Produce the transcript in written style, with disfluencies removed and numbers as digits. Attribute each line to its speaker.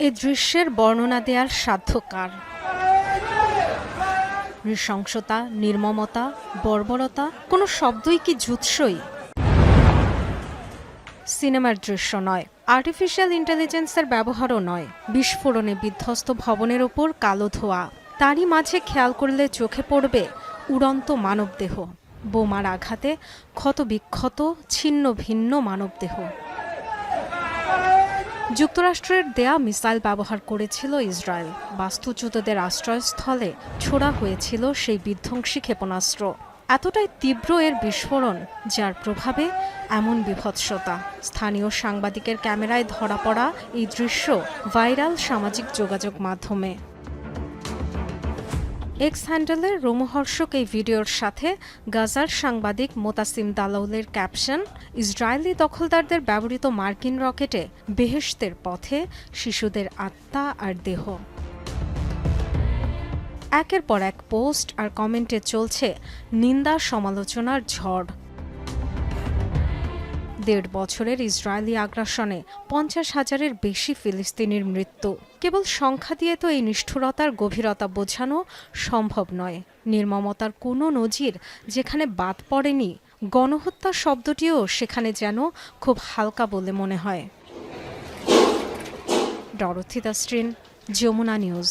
Speaker 1: এ দৃশ্যের বর্ণনা দেওয়ার সাধ্য কার? নৃশংসতা, নির্মমতা, বর্বরতা, কোনো শব্দই কি জুৎসই? সিনেমার দৃশ্য নয়, আর্টিফিশিয়াল ইন্টেলিজেন্সের ব্যবহারও নয়, বিস্ফোরণে বিধ্বস্ত ভবনের ওপর কালো ধোঁয়া, তারই মাঝে খেয়াল করলে চোখে পড়বে উড়ন্ত মানবদেহ, বোমার আঘাতে ক্ষতবিক্ষত ছিন্ন ভিন্ন মানবদেহ। যুক্তরাষ্ট্রের দেয়া মিসাইল ব্যবহার করেছিল ইসরায়েল। বাস্তুচ্যুতদের আশ্রয়স্থলে ছোড়া হয়েছিল সেই বিধ্বংসী ক্ষেপণাস্ত্র। এতটাই তীব্র এর বিস্ফোরণ, যার প্রভাবে এমন বিভৎসতা। স্থানীয় সাংবাদিকের ক্যামেরায় ধরা পড়া এই দৃশ্য ভাইরাল সামাজিক যোগাযোগ মাধ্যমে। এক্স হ্যান্ডেলের রোমহর্ষক এই ভিডিওর সাথে গাজার সাংবাদিক মোতাসিম দালাউলের ক্যাপশন, ইসরায়েলি দখলদারদের ব্যবহৃত মার্কিন রকেটে বেহেশতের পথে শিশুদের আত্মা আর দেহ। একের পর এক পোস্ট আর কমেন্টে চলছে নিন্দা সমালোচনার ঝড়। ১.৫ বছরের ইসরায়েলি আগ্রাসনে ৫০,০০০-এর বেশি ফিলিস্তিনির মৃত্যু। কেবল সংখ্যা দিয়ে তো এই নিষ্ঠুরতার গভীরতা বোঝানো সম্ভব নয়। নির্মমতার কোনো নজির যেখানে বাদ পড়েনি, গণহত্যা শব্দটিও সেখানে যেন খুব হালকা বলে মনে হয়। ডরোথি দাস্ট্রিন, যমুনা নিউজ।